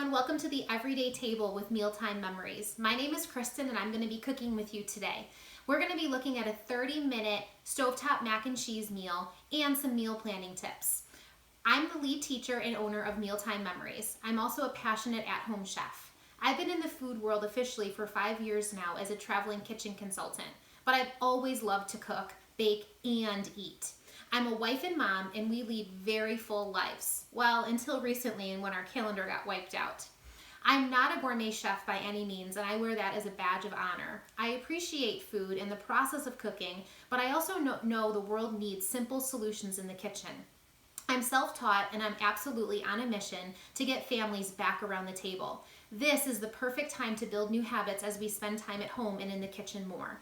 everyone, welcome to the Everyday Table with Mealtime Memories. My name is Kristyn and I'm going to be cooking with you today. We're going to be looking at a 30-minute stovetop mac and cheese meal and some meal planning tips. I'm the lead teacher and owner of Mealtime Memories. I'm also a passionate at-home chef. I've been in the food world officially for 5 years now as a traveling kitchen consultant, but I've always loved to cook, bake, and eat. I'm a wife and mom, and we lead very full lives. Well, until recently and when our calendar got wiped out. I'm not a gourmet chef by any means, and I wear that as a badge of honor. I appreciate food and the process of cooking, but I also know the world needs simple solutions in the kitchen. I'm self-taught, and I'm absolutely on a mission to get families back around the table. This is the perfect time to build new habits as we spend time at home and in the kitchen more.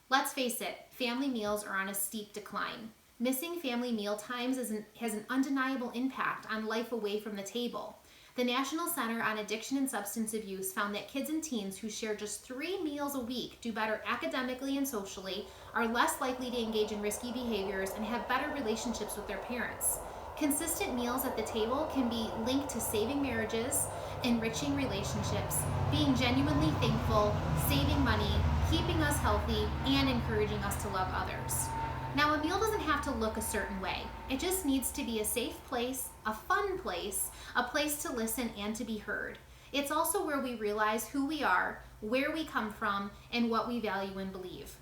Let's face it, family meals are on a steep decline. Missing family meal times has an undeniable impact on life away from the table. The National Center on Addiction and Substance Abuse found that kids and teens who share just 3 meals a week do better academically and socially, are less likely to engage in risky behaviors, and have better relationships with their parents. Consistent meals at the table can be linked to saving marriages, enriching relationships, being genuinely thankful, saving money, keeping us healthy, and encouraging us to love others. Now, a meal doesn't have to look a certain way. It just needs to be a safe place, a fun place, a place to listen and to be heard. It's also where we realize who we are, where we come from, and what we value and believe.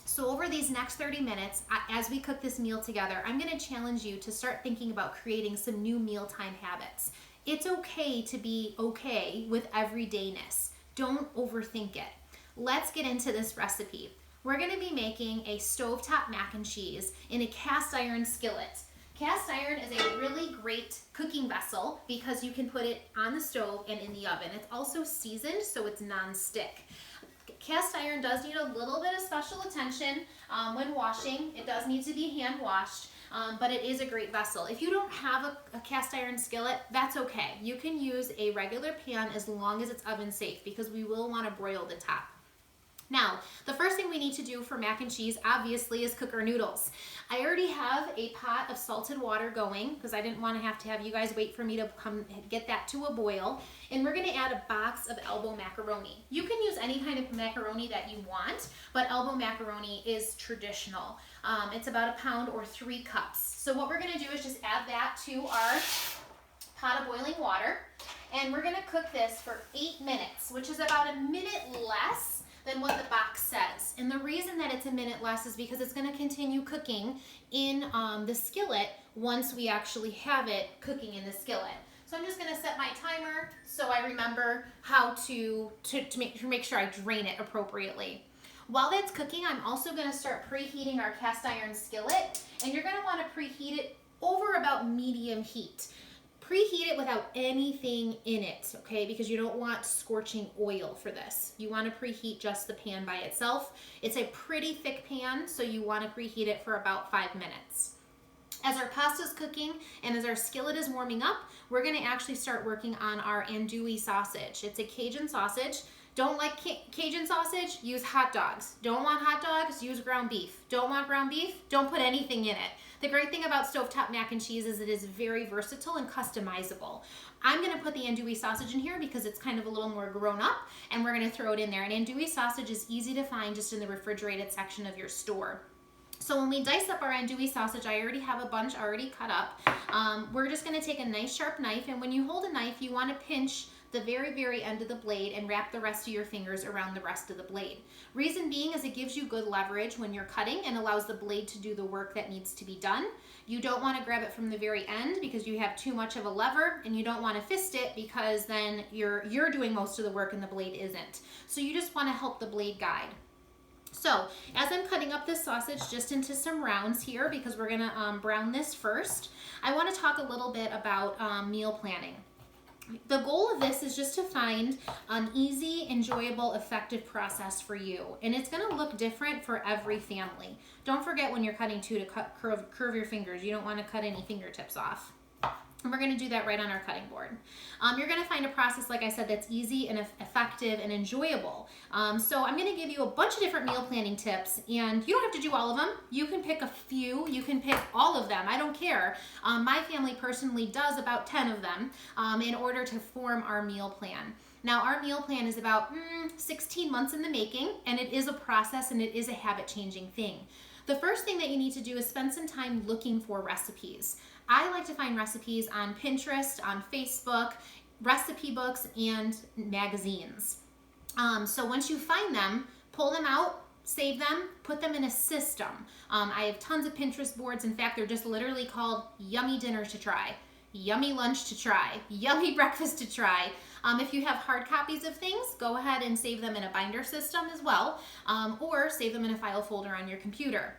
So over these next 30 minutes, as we cook this meal together, I'm going to challenge you to start thinking about creating some new mealtime habits. It's okay to be okay with everydayness. Don't overthink it. Let's get into this recipe. We're going to be making a stovetop mac and cheese in a cast iron skillet. Cast iron is a really great cooking vessel because you can put it on the stove and in the oven. It's also seasoned, so it's non-stick. Cast iron does need a little bit of special attention when washing. It does need to be hand washed, but it is a great vessel. If you don't have a cast iron skillet, that's okay. You can use a regular pan as long as it's oven safe because we will want to broil the top. Now, the first thing we need to do for mac and cheese, obviously, is cook our noodles. I already have a pot of salted water going because I didn't want to have you guys wait for me to come get that to a boil. And we're going to add a box of elbow macaroni. You can use any kind of macaroni that you want, but elbow macaroni is traditional. It's about 1 pound or 3 cups. So what we're going to do is just add that to our pot of boiling water. And we're going to cook this for 8 minutes, which is about a minute less than what the box says. And the reason that it's a minute less is because it's going to continue cooking in the skillet once we actually have it cooking in the skillet. So I'm just going to set my timer so I remember how to make sure I drain it appropriately. While that's cooking, I'm also going to start preheating our cast iron skillet, and you're going to want to preheat it over about medium heat. Preheat it without anything in it, okay? Because you don't want scorching oil for this. You want to preheat just the pan by itself. It's a pretty thick pan, so you want to preheat it for about 5 minutes. As our pasta's cooking and as our skillet is warming up, we're going to actually start working on our andouille sausage. It's a Cajun sausage. Don't like Cajun sausage? Use hot dogs. Don't want hot dogs? Use ground beef. Don't want ground beef? Don't put anything in it. The great thing about stovetop mac and cheese is it is very versatile and customizable. I'm going to put the andouille sausage in here because it's kind of a little more grown up, and we're going to throw it in there. And andouille sausage is easy to find just in the refrigerated section of your store. So when we dice up our andouille sausage, I already have a bunch already cut up. We're just going to take a nice sharp knife, and when you hold a knife, you want to pinch the very, very end of the blade and wrap the rest of your fingers around the rest of the blade. Reason being is it gives you good leverage when you're cutting and allows the blade to do the work that needs to be done. You don't want to grab it from the very end because you have too much of a lever, and you don't want to fist it because then you're doing most of the work and the blade isn't. So you just want to help the blade guide. So as I'm cutting up this sausage just into some rounds here because we're going to brown this first, I want to talk a little bit about meal planning. The goal of this is just to find an easy, enjoyable, effective process for you. And it's going to look different for every family. Don't forget when you're cutting too to curve your fingers. You don't want to cut any fingertips off. And we're gonna do that right on our cutting board. You're gonna find a process, like I said, that's easy and effective and enjoyable. So I'm gonna give you a bunch of different meal planning tips, and you don't have to do all of them. You can pick a few, you can pick all of them, I don't care. My family personally does about 10 of them in order to form our meal plan. Now, our meal plan is about 16 months in the making, and it is a process and it is a habit-changing thing. The first thing that you need to do is spend some time looking for recipes. I like to find recipes on Pinterest, on Facebook, recipe books, and magazines. So once you find them, pull them out, save them, put them in a system. I have tons of Pinterest boards. In fact, they're just literally called yummy dinner to try, yummy lunch to try, yummy breakfast to try. If you have hard copies of things, go ahead and save them in a binder system as well, or save them in a file folder on your computer.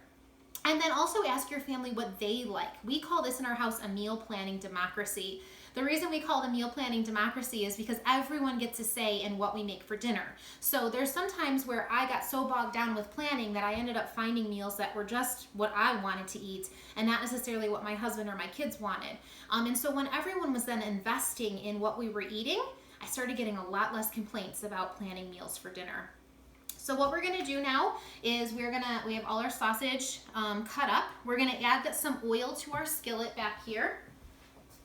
And then also ask your family what they like. We call this in our house a meal planning democracy. The reason we call it a meal planning democracy is because everyone gets a say in what we make for dinner. So there's some times where I got so bogged down with planning that I ended up finding meals that were just what I wanted to eat and not necessarily what my husband or my kids wanted. And so when everyone was then investing in what we were eating, I started getting a lot less complaints about planning meals for dinner. So what we're gonna do now is we have all our sausage cut up. We're gonna add some oil to our skillet back here.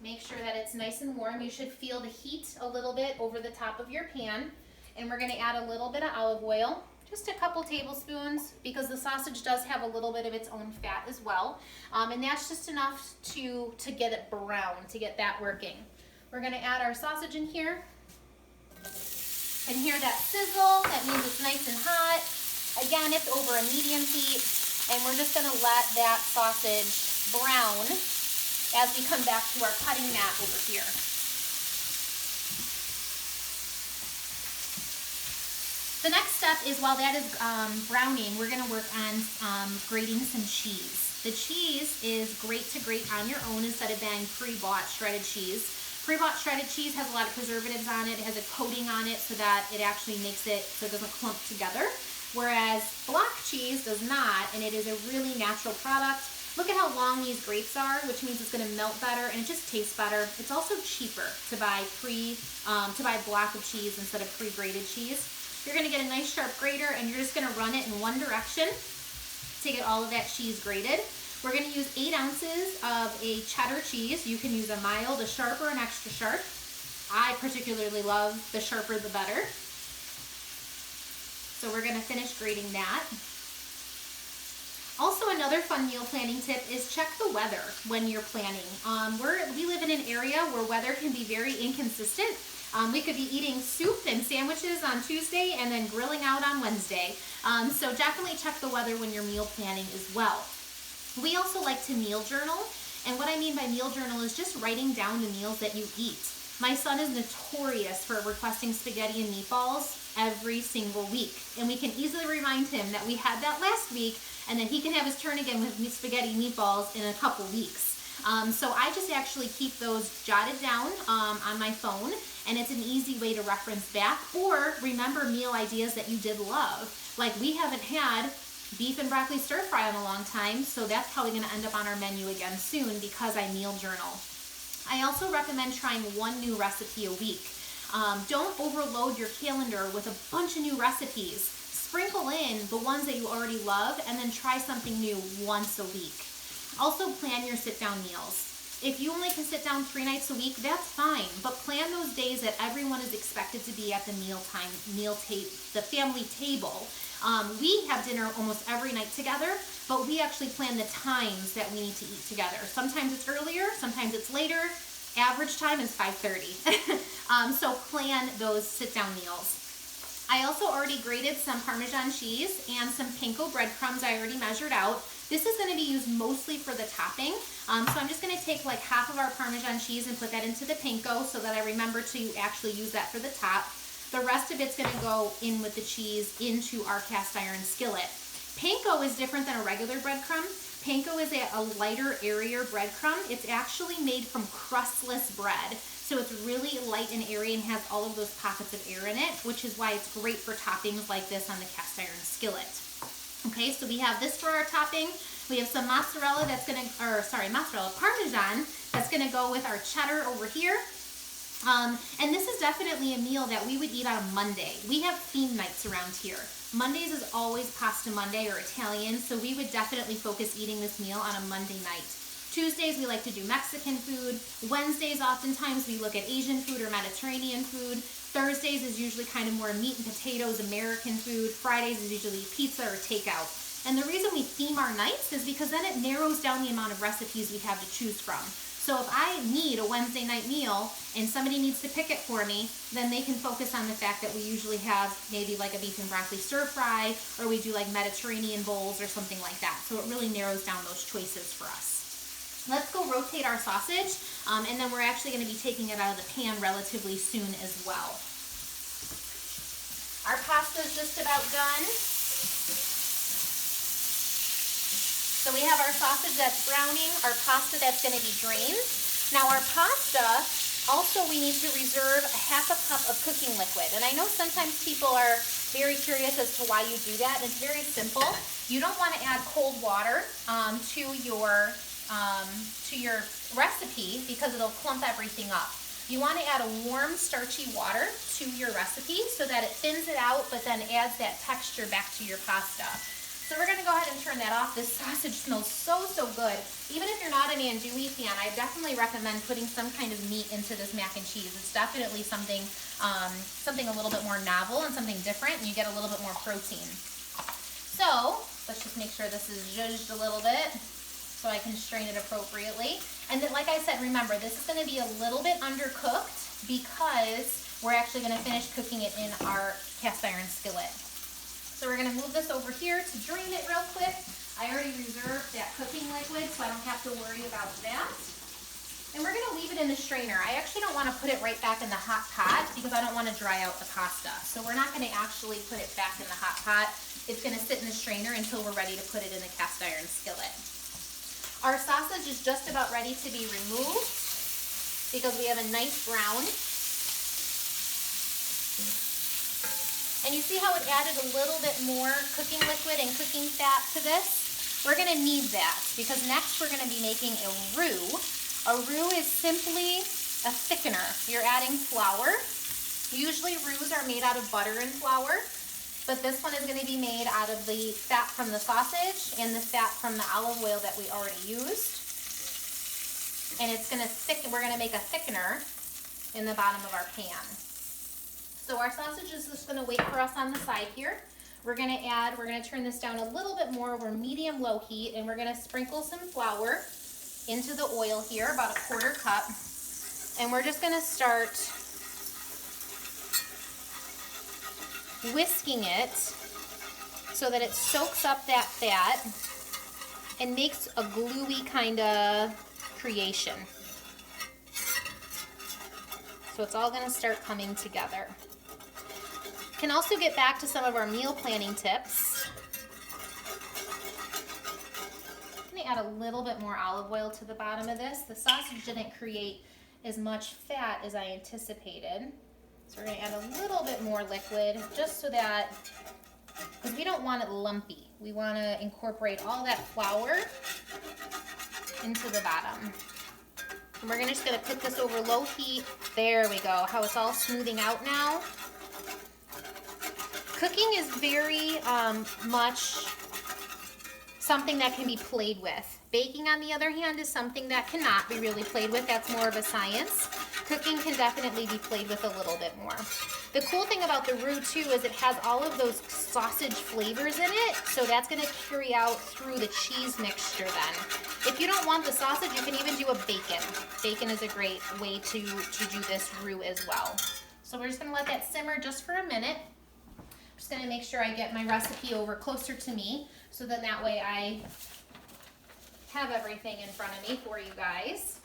Make sure that it's nice and warm. You should feel the heat a little bit over the top of your pan. And we're gonna add a little bit of olive oil, just a couple tablespoons, because the sausage does have a little bit of its own fat as well. And that's just enough to get it brown, to get that working. We're gonna add our sausage in here. And hear that sizzle, that means it's nice and hot. Again, it's over a medium heat, and we're just gonna let that sausage brown as we come back to our cutting mat over here. The next step is, while that is browning, we're gonna work on grating some cheese. The cheese is great to grate on your own instead of buying pre-bought shredded cheese. Pre-bought shredded cheese has a lot of preservatives on it. It has a coating on it so that it actually makes it so it doesn't clump together. Whereas block cheese does not, and it is a really natural product. Look at how long these grates are, which means it's gonna melt better and it just tastes better. It's also cheaper to buy block of cheese instead of pre-grated cheese. You're gonna get a nice sharp grater and you're just gonna run it in one direction to get all of that cheese grated. We're gonna use 8 ounces of a cheddar cheese. You can use a mild, a sharp, or an extra sharp. I particularly love the sharper the better. So we're gonna finish grating that. Also, another fun meal planning tip is check the weather when you're planning. We live in an area where weather can be very inconsistent. We could be eating soup and sandwiches on Tuesday and then grilling out on Wednesday. So definitely check the weather when you're meal planning as well. We also like to meal journal, and what I mean by meal journal is just writing down the meals that you eat. My son is notorious for requesting spaghetti and meatballs every single week, and we can easily remind him that we had that last week and that he can have his turn again with spaghetti and meatballs in a couple weeks. So I just actually keep those jotted down on my phone, and it's an easy way to reference back or remember meal ideas that you did love. Like, we haven't had beef and broccoli stir fry in a long time, so that's probably going to end up on our menu again soon because I meal journal. I also recommend trying one new recipe a week. Don't overload your calendar with a bunch of new recipes. Sprinkle in the ones that you already love and then try something new once a week. Also, plan your sit-down meals. If you only can sit down 3 nights a week, that's fine, but plan those days that everyone is expected to be at the the family table. We have dinner almost every night together, but we actually plan the times that we need to eat together. Sometimes it's earlier, sometimes it's later. Average time is 5:30. So plan those sit-down meals. I also already grated some Parmesan cheese and some panko breadcrumbs I already measured out. This is going to be used mostly for the topping. So I'm just going to take like half of our Parmesan cheese and put that into the panko so that I remember to actually use that for the top. The rest of it's going to go in with the cheese into our cast iron skillet. Panko is different than a regular breadcrumb. Panko is a lighter, airier breadcrumb. It's actually made from crustless bread. So it's really light and airy and has all of those pockets of air in it, which is why it's great for toppings like this on the cast iron skillet. Okay, so we have this for our topping. We have some mozzarella Parmesan That's gonna go with our cheddar over here. And this is definitely a meal that we would eat on a Monday. We have theme nights around here. Mondays is always Pasta Monday or Italian, so we would definitely focus eating this meal on a Monday night. Tuesdays we like to do Mexican food. Wednesdays oftentimes we look at Asian food or Mediterranean food. Thursdays is usually kind of more meat and potatoes, American food. Fridays is usually pizza or takeout. And the reason we theme our nights is because then it narrows down the amount of recipes we have to choose from. So if I need a Wednesday night meal and somebody needs to pick it for me, then they can focus on the fact that we usually have maybe like a beef and broccoli stir fry, or we do like Mediterranean bowls or something like that. So it really narrows down those choices for us. Let's go rotate our sausage, and then we're actually going to be taking it out of the pan relatively soon as well. Our pasta is just about done. So we have our sausage that's browning, our pasta that's going to be drained. Now our pasta, also we need to reserve a half a cup of cooking liquid. And I know sometimes people are very curious as to why you do that. And it's very simple. You don't want to add cold water to your recipe because it'll clump everything up. You want to add a warm, starchy water to your recipe so that it thins it out, but then adds that texture back to your pasta. So we're going to go ahead and turn that off. This sausage smells so, so good. Even if you're not an andouille fan, I definitely recommend putting some kind of meat into this mac and cheese. It's definitely something a little bit more novel and something different, and you get a little bit more protein. So let's just make sure this is zhuzhed a little bit so I can strain it appropriately. And then, like I said, remember, this is going to be a little bit undercooked because we're actually going to finish cooking it in our cast iron skillet. So we're going to move this over here to drain it real quick. I already reserved that cooking liquid, so I don't have to worry about that. And we're going to leave it in the strainer. I actually don't want to put it right back in the hot pot because I don't want to dry out the pasta. So we're not going to actually put it back in the hot pot. It's going to sit in the strainer until we're ready to put it in the cast iron skillet. Our sausage is just about ready to be removed because we have a nice brown. And you see how it added a little bit more cooking liquid and cooking fat to this? We're going to need that because next we're going to be making a roux. A roux is simply a thickener. You're adding flour. Usually roux are made out of butter and flour, but this one is going to be made out of the fat from the sausage and the fat from the olive oil that we already used. And it's going to we're going to make a thickener in the bottom of our pan. So our sausage is just going to wait for us on the side here. We're going to turn this down a little bit more over medium-low heat, and we're going to sprinkle some flour into the oil here, about a 1/4 cup. And we're just going to start whisking it so that it soaks up that fat and makes a gluey kind of creation. So it's all going to start coming together. Can also get back to some of our meal planning tips. I'm going to add a little bit more olive oil to the bottom of this. The sausage didn't create as much fat as I anticipated. So we're going to add a little bit more liquid just so that, because we don't want it lumpy. We want to incorporate all that flour into the bottom. And we're just going to cook this over low heat. There we go, how it's all smoothing out now. Cooking is very much something that can be played with. Baking, on the other hand, is something that cannot be really played with. That's more of a science. Cooking can definitely be played with a little bit more. The cool thing about the roux too is it has all of those sausage flavors in it, so that's going to carry out through the cheese mixture then. If you don't want the sausage, you can even do a bacon. Bacon is a great way to do this roux as well. So we're just going to let that simmer just for a minute. Just going to make sure I get my recipe over closer to me so then that way I have everything in front of me for you guys.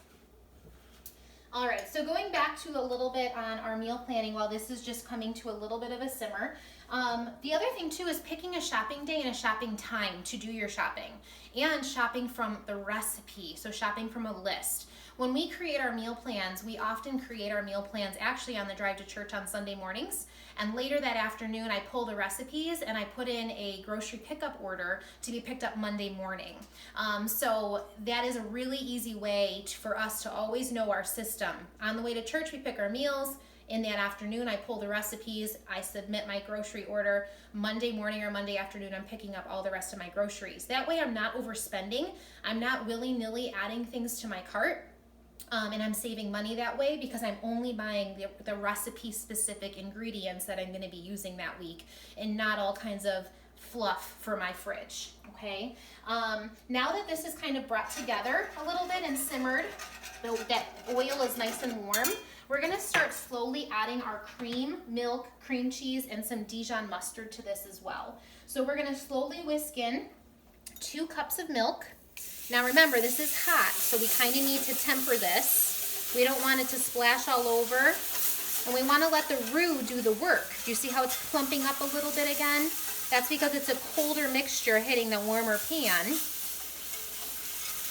All right, so going back to a little bit on our meal planning while this is just coming to a little bit of a simmer, The other thing too is picking a shopping day and a shopping time to do your shopping, and shopping from the recipe, so shopping from a list. When we create our meal plans, we often create our meal plans actually on the drive to church on Sunday mornings, and later that afternoon I pull the recipes and I put in a grocery pickup order to be picked up Monday morning. So that is a really easy way for us to always know our system. On the way to church, we pick our meals. In that afternoon, I pull the recipes, I submit my grocery order. Monday morning or Monday afternoon, I'm picking up all the rest of my groceries. That way I'm not overspending. I'm not willy-nilly adding things to my cart. And I'm saving money that way because I'm only buying the recipe-specific ingredients that I'm going to be using that week, and not all kinds of fluff for my fridge, okay? Now that this is kind of brought together a little bit and simmered, that oil is nice and warm, we're gonna start slowly adding our cream, milk, cream cheese, and some Dijon mustard to this as well. So we're gonna slowly whisk in 2 cups of milk. Now remember, this is hot, so we kind of need to temper this. We don't want it to splash all over, and we want to let the roux do the work. Do you see how it's plumping up a little bit again? That's because it's a colder mixture hitting the warmer pan,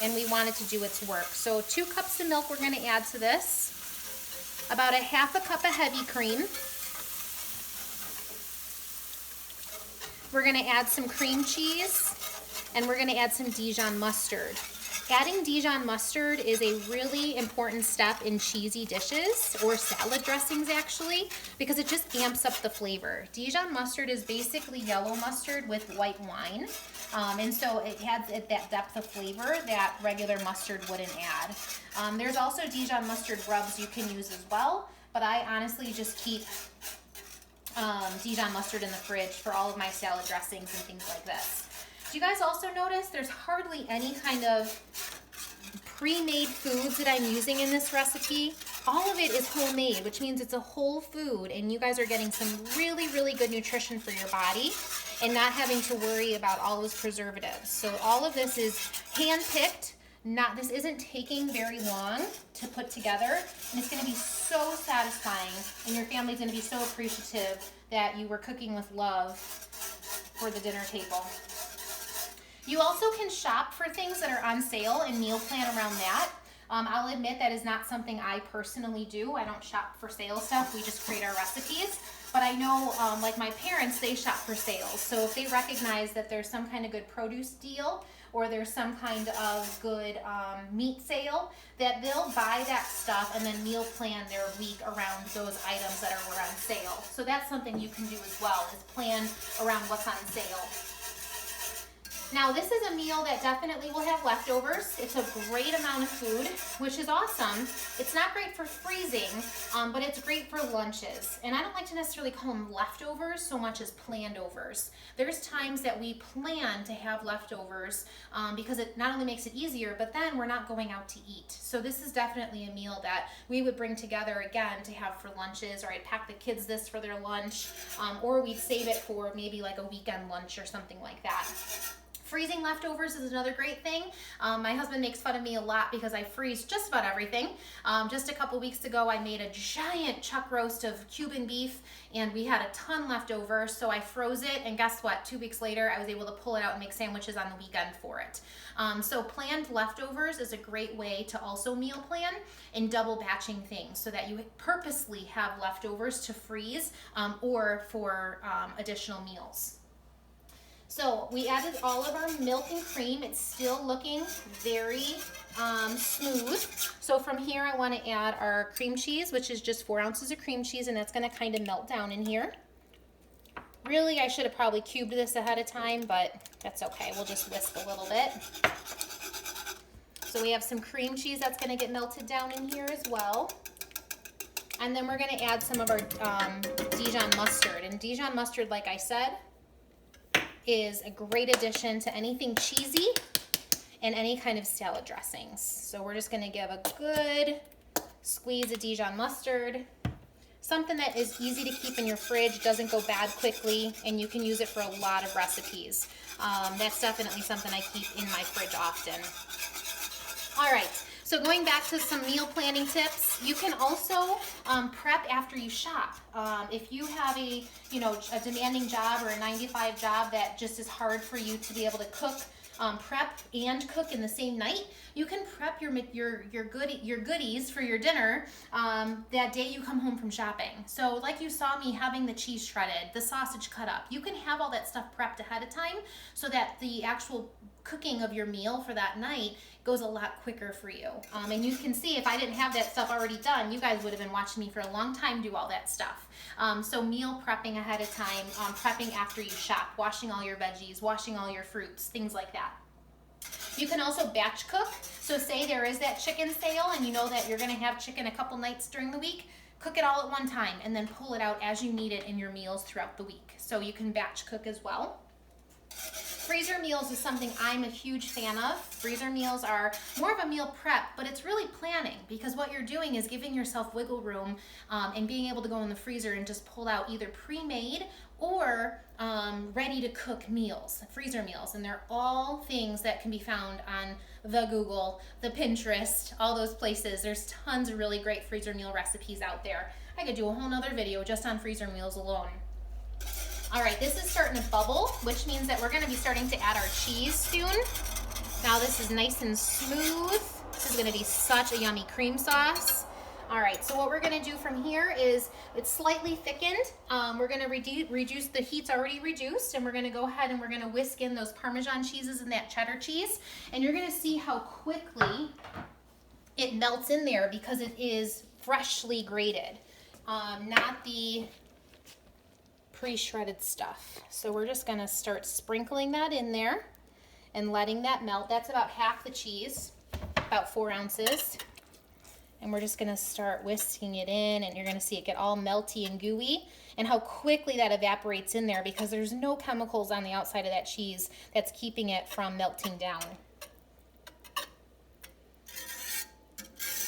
and we want it to do its work. So 2 cups of milk we're going to add to this. About a 1/2 cup of heavy cream. We're going to add some cream cheese, and we're going to add some Dijon mustard. Adding Dijon mustard is a really important step in cheesy dishes, or salad dressings actually, because it just amps up the flavor. Dijon mustard is basically yellow mustard with white wine, and so it adds that depth of flavor that regular mustard wouldn't add. There's also Dijon mustard rubs you can use as well, but I honestly just keep Dijon mustard in the fridge for all of my salad dressings and things like this. Do you guys also notice there's hardly any kind of pre-made foods that I'm using in this recipe? All of it is homemade, which means it's a whole food, and you guys are getting some really, really good nutrition for your body and not having to worry about all those preservatives. So all of this is hand-picked. This isn't taking very long to put together, and it's gonna be so satisfying, and your family's gonna be so appreciative that you were cooking with love for the dinner table. You also can shop for things that are on sale and meal plan around that. I'll admit that is not something I personally do. I don't shop for sale stuff. We just create our recipes. But I know, like my parents, they shop for sales. So if they recognize that there's some kind of good produce deal, or there's some kind of good meat sale, that they'll buy that stuff and then meal plan their week around those items that are on sale. So that's something you can do as well, is plan around what's on sale. Now this is a meal that definitely will have leftovers. It's a great amount of food, which is awesome. It's not great for freezing, but it's great for lunches. And I don't like to necessarily call them leftovers so much as planned overs. There's times that we plan to have leftovers because it not only makes it easier, but then we're not going out to eat. So this is definitely a meal that we would bring together again to have for lunches, or I'd pack the kids this for their lunch, or we'd save it for maybe like a weekend lunch or something like that. Freezing leftovers is another great thing. My husband makes fun of me a lot because I freeze just about everything. Just a couple weeks ago, I made a giant chuck roast of Cuban beef, and we had a ton left over, so I froze it, and guess what? 2 weeks later, I was able to pull it out and make sandwiches on the weekend for it. So planned leftovers is a great way to also meal plan and double batching things so that you purposely have leftovers to freeze or for additional meals. So we added all of our milk and cream. It's still looking very smooth. So from here, I want to add our cream cheese, which is just 4 ounces of cream cheese, and that's going to kind of melt down in here. Really, I should have probably cubed this ahead of time, but that's okay. We'll just whisk a little bit. So we have some cream cheese that's going to get melted down in here as well. And then we're going to add some of our Dijon mustard. And Dijon mustard, like I said, is a great addition to anything cheesy and any kind of salad dressings. So we're just gonna give a good squeeze of Dijon mustard. Something that is easy to keep in your fridge, doesn't go bad quickly, and you can use it for a lot of recipes. That's definitely something I keep in my fridge often. All right, So going back to some meal planning tips, you can also prep after you shop. If you have a demanding job or a 9-to-5 job that just is hard for you to be able to cook, prep and cook in the same night, you can prep your goodies for your dinner that day you come home from shopping. So like you saw me having the cheese shredded, the sausage cut up, you can have all that stuff prepped ahead of time so that the actual cooking of your meal for that night goes a lot quicker for you. And you can see if I didn't have that stuff already done, you guys would have been watching me for a long time do all that stuff. So meal prepping ahead of time, prepping after you shop, washing all your veggies, washing all your fruits, things like that. You can also batch cook. So say there is that chicken sale and you know that you're gonna have chicken a couple nights during the week, cook it all at one time and then pull it out as you need it in your meals throughout the week. So you can batch cook as well. Freezer meals is something I'm a huge fan of. Freezer meals are more of a meal prep, but it's really planning because what you're doing is giving yourself wiggle room and being able to go in the freezer and just pull out either pre-made or ready to cook meals, freezer meals. And they're all things that can be found on the Google, the Pinterest, all those places. There's tons of really great freezer meal recipes out there. I could do a whole nother video just on freezer meals alone. All right, this is starting to bubble, which means that we're gonna be starting to add our cheese soon. Now this is nice and smooth. This is gonna be such a yummy cream sauce. All right, so what we're gonna do from here is it's slightly thickened. We're gonna reduce, the heat's already reduced, and we're gonna go ahead and we're gonna whisk in those Parmesan cheeses and that cheddar cheese, and you're gonna see how quickly it melts in there because it is freshly grated, not the pre-shredded stuff. So we're just gonna start sprinkling that in there and letting that melt. That's about half the cheese, about 4 ounces. And we're just gonna start whisking it in, and you're gonna see it get all melty and gooey, and how quickly that evaporates in there because there's no chemicals on the outside of that cheese that's keeping it from melting down.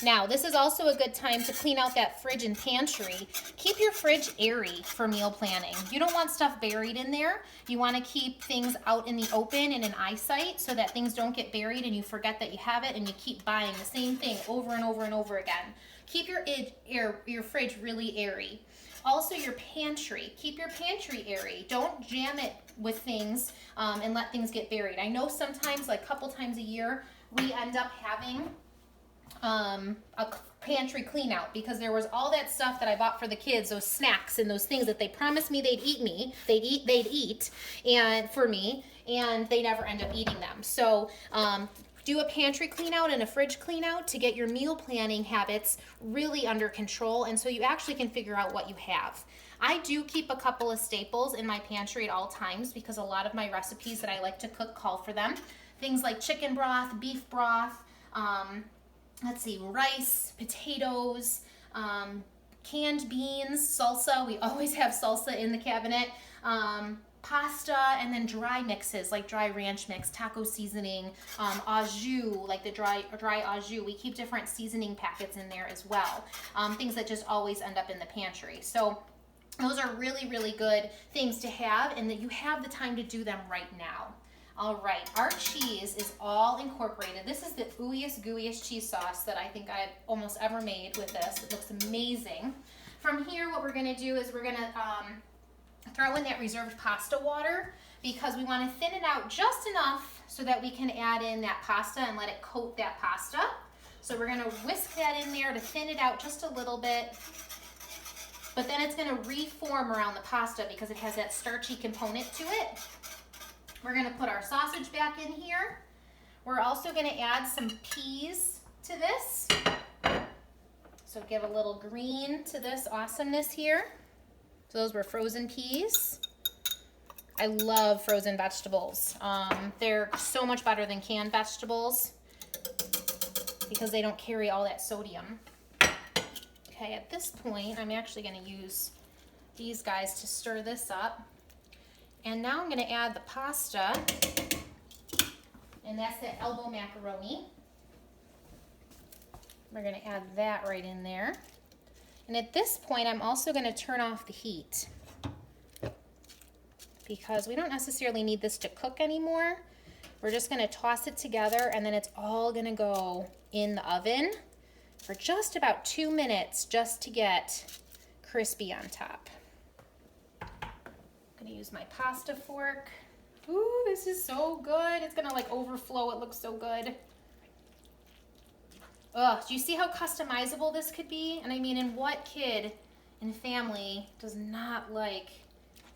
Now, this is also a good time to clean out that fridge and pantry. Keep your fridge airy for meal planning. You don't want stuff buried in there. You want to keep things out in the open and in eyesight so that things don't get buried and you forget that you have it and you keep buying the same thing over and over and over again. Keep your fridge really airy. Also your pantry. Keep your pantry airy. Don't jam it with things and let things get buried. I know sometimes, like a couple times a year, we end up having a pantry clean out because there was all that stuff that I bought for the kids, those snacks and those things that they promised me they'd eat and for me, and they never end up eating them. So do a pantry clean out and a fridge clean out to get your meal planning habits really under control, and so you actually can figure out what you have. I do keep a couple of staples in my pantry at all times because a lot of my recipes that I like to cook call for them. Things like chicken broth, beef broth, let's see, rice, potatoes, canned beans, salsa. We always have salsa in the cabinet. Pasta, and then dry mixes like dry ranch mix, taco seasoning, au jus, like the dry au jus. We keep different seasoning packets in there as well. Things that just always end up in the pantry. So those are really, really good things to have, and that you have the time to do them right now. All right, our cheese is all incorporated. This is the ooeyest, gooeyest cheese sauce that I think I've almost ever made with this. It looks amazing. From here, what we're gonna do is we're gonna throw in that reserved pasta water because we wanna thin it out just enough so that we can add in that pasta and let it coat that pasta. So we're gonna whisk that in there to thin it out just a little bit, but then it's gonna reform around the pasta because it has that starchy component to it. We're gonna put our sausage back in here. We're also gonna add some peas to this. So give a little green to this awesomeness here. So those were frozen peas. I love frozen vegetables. They're so much better than canned vegetables because they don't carry all that sodium. Okay, at this point, I'm actually gonna use these guys to stir this up. And now I'm gonna add the pasta, and that's the elbow macaroni. We're gonna add that right in there. And at this point, I'm also gonna turn off the heat because we don't necessarily need this to cook anymore. We're just gonna toss it together and then it's all gonna go in the oven for just about 2 minutes just to get crispy on top. I'm gonna use my pasta fork. Ooh, this is so good. It's gonna like overflow. It looks so good. Ugh, do you see how customizable this could be? And I mean, in what kid and family does not like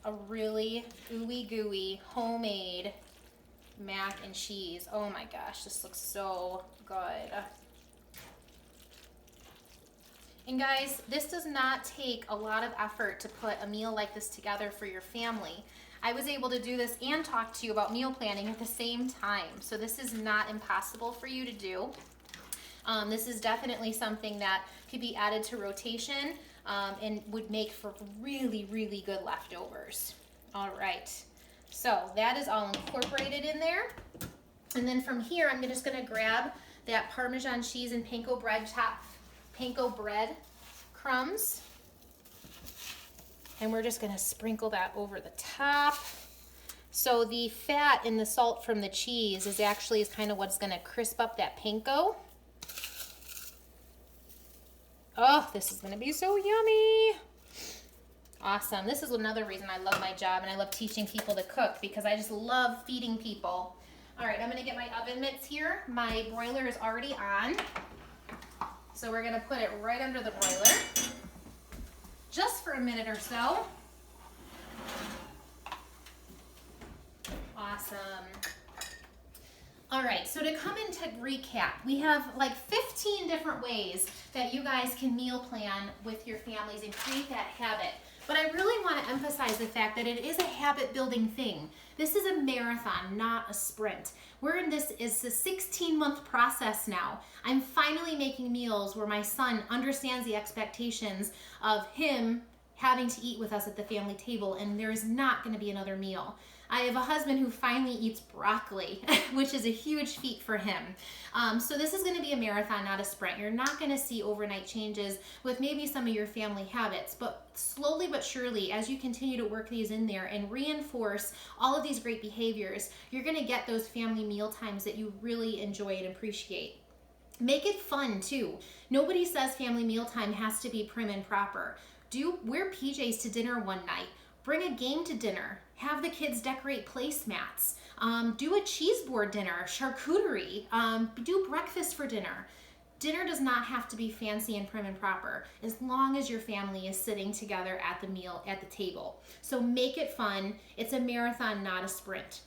a really ooey gooey homemade mac and cheese? Oh my gosh, this looks so good. And guys, this does not take a lot of effort to put a meal like this together for your family. I was able to do this and talk to you about meal planning at the same time. So this is not impossible for you to do. This is definitely something that could be added to rotation and would make for really, really good leftovers. All right, so that is all incorporated in there. And then from here, I'm just gonna grab that Parmesan cheese and panko bread crumbs. And we're just gonna sprinkle that over the top. So the fat and the salt from the cheese is actually kind of what's gonna crisp up that panko. Oh, this is gonna be so yummy. Awesome. This is another reason I love my job and I love teaching people to cook, because I just love feeding people. All right, I'm gonna get my oven mitts here. My broiler is already on. So we're gonna put it right under the broiler, just for a minute or so. Awesome. All right, so to come into recap, we have like 15 different ways that you guys can meal plan with your families and create that habit. But I really want to emphasize the fact that it is a habit building thing. This is a marathon, not a sprint. We're in this is a 16-month process now. I'm finally making meals where my son understands the expectations of him having to eat with us at the family table, and there is not going to be another meal. I have a husband who finally eats broccoli, which is a huge feat for him. So this is going to be a marathon, not a sprint. You're not going to see overnight changes with maybe some of your family habits, but slowly but surely, as you continue to work these in there and reinforce all of these great behaviors, you're going to get those family meal times that you really enjoy and appreciate. Make it fun too. Nobody says family mealtime has to be prim and proper. Wear PJs to dinner one night. Bring a game to dinner. Have the kids decorate placemats. Do a cheese board dinner, charcuterie. Do breakfast for dinner. Dinner does not have to be fancy and prim and proper, as long as your family is sitting together at the table. So make it fun. It's a marathon, not a sprint.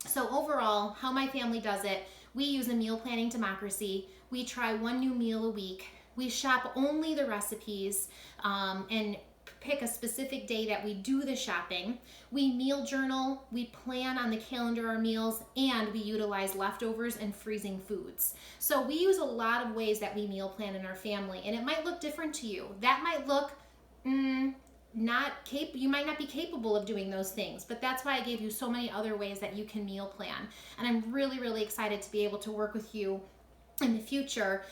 So overall, how my family does it, we use a meal planning democracy. We try one new meal a week. We shop only the recipes and pick a specific day that we do the shopping. We meal journal, we plan on the calendar our meals, and we utilize leftovers and freezing foods. So we use a lot of ways that we meal plan in our family, and it might look different to you. That might look you might not be capable of doing those things, but that's why I gave you so many other ways that you can meal plan. And I'm really, really excited to be able to work with you in the future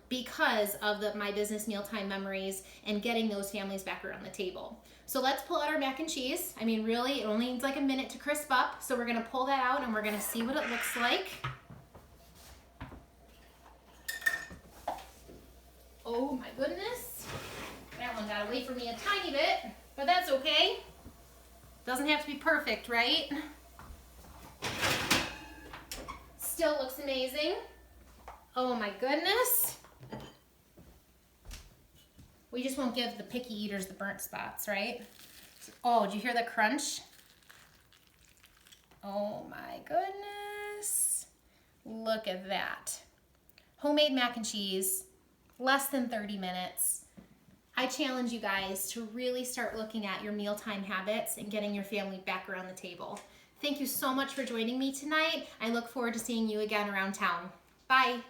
because of my business mealtime memories and getting those families back around the table. So let's pull out our mac and cheese. I mean, really, it only needs like a minute to crisp up. So we're gonna pull that out and we're gonna see what it looks like. Oh my goodness. That one got away from me a tiny bit, but that's okay. Doesn't have to be perfect, right? Still looks amazing. Oh my goodness. We just won't give the picky eaters the burnt spots, right? Oh, did you hear the crunch? Oh my goodness. Look at that. Homemade mac and cheese, less than 30 minutes. I challenge you guys to really start looking at your mealtime habits and getting your family back around the table. Thank you so much for joining me tonight. I look forward to seeing you again around town. Bye.